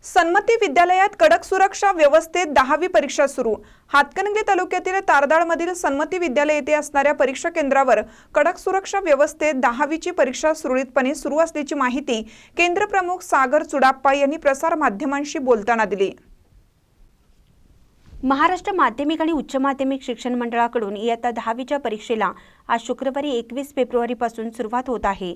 सन्मती विद्यालयात कडक सुरक्षा व्यवस्थेत 10वी परीक्षा सुरू। हातकणंगले तालुक्यातील तारदाळमधील सन्मती विद्यालय येथे असणाऱ्या परीक्षा केंद्रावर कडक सुरक्षा व्यवस्थेत 10वीची परीक्षा सुरळीतपणे सुरू असल्याची माहिती केंद्र प्रमुख सागर चुडाप्पा यांनी प्रसार माध्यमांशी बोलताना दिली। महाराष्ट्र माध्यमिक आणि उच्च माध्यमिक शिक्षण मंडळाकडून इयत्ता 10वीच्या परीक्षेला आज शुक्रवारी 21 फेब्रुवारीपासून सुरुवात होत आहे।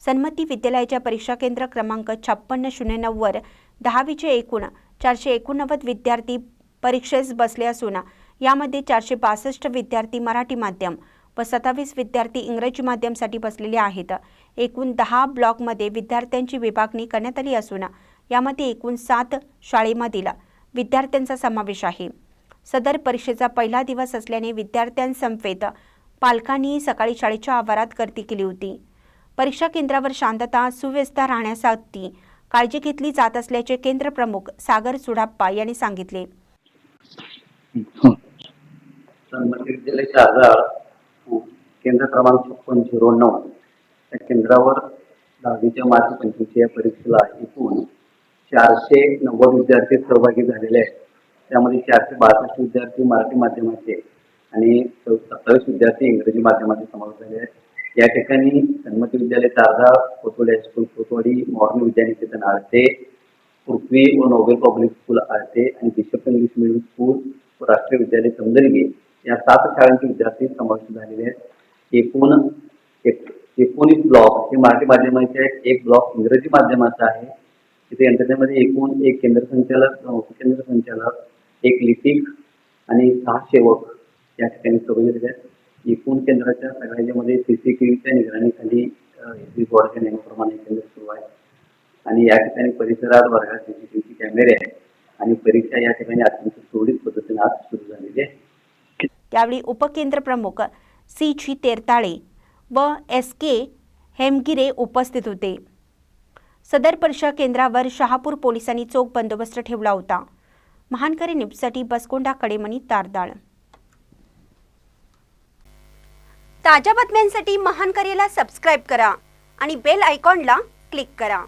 सन्मती विद्यालयाच्या परीक्षा केंद्र क्रमांक 5609 वर 10वीचे एकूण 489 विद्यार्थी परीक्षेस बसले असून यामध्ये 462 विद्यार्थी मराठी माध्यम व 27 विद्यार्थी इंग्रजी माध्यमसाठी बसलेले आहेत। एकूण 10 ब्लॉकमध्ये विद्यार्थ्यांची विभागणी करण्यात आली असून यामध्ये एकूण 7 शाळेमधील विद्यार्थ्यांचा समावेश आहे। सदर परीक्षेचा पहिला दिवस असल्याने विद्यार्थ्यांसमवेत पालकांनी सकाळी शाळेच्या आवारात गर्दी केली होती। परीक्षा केंद्रावर शांतता सुव्यवस्था राहण्यासाठी काळजी घेतली जात असल्याचे केंद्र प्रमुख सागर चुडाप्पा यांनी सांगितले। सन्मती विद्यालय तारदाळ केंद्र क्रमांक 5609 या केंद्रावर 10वीच्या मार्च 25 या परीक्षेला एकूण 490 विद्यार्थी सहभागी झालेले आहेत। त्यामध्ये 462 विद्यार्थी मराठी माध्यमाचे आणि 27 विद्यार्थी इंग्रजी माध्यमाचे समावेश झाले आहेत। या ठिकाणी सन्मती विद्यालय तारदाळ, कोतवाडी हायस्कूल कोतवाडी, मॉडर्न विद्यानिकेतन आळते, पृथ्वी व नोबेल पब्लिक स्कूल आळते आणि बिशप इंग्लिश मिडियम स्कूल व राष्ट्रीय विद्यालय समदलगे या 7 शाळांचे विद्यार्थी समाविष्ट झालेले आहेत। एकूण 19 ब्लॉक हे मराठी माध्यमाचे आहेत, 1 ब्लॉक इंग्रजी माध्यमाचा आहे। तिथे यंत्रणेमध्ये एकूण 1 केंद्र संचालक, उपकेंद्र संचालक, 1 लिपिक आणि 6 सेवक या ठिकाणी सहभागी झाले आहेत। एकूण केंद्राच्या सगळ्यामध्ये CCTVच्या निगराणीखाली एसबी बोर्डाच्या नियमाप्रमाणे केंद्र सुरू आहे आणि या ठिकाणी परिसरात वर्गात CCTVचे कॅमेरे आहेत आणि परीक्षा या ठिकाणी अत्यंत सुरळीत पद्धतीने आज सुरू झालेली आहे। यावेळी उपकेंद्र प्रमुख CG तेरताळे व SK हेमगिरे उपस्थित होते। सदर परीक्षा केंद्रावर शहापूर पोलिसांनी चोख बंदोबस्त ठेवला होता। महानकरी न्यूजसाठी बसकोंडा कडेमणी, तारदाळ। ताज्या बातम्यांसाठी महानकरीला सबस्क्राइब करा आणि बेल आयकॉनला क्लिक करा।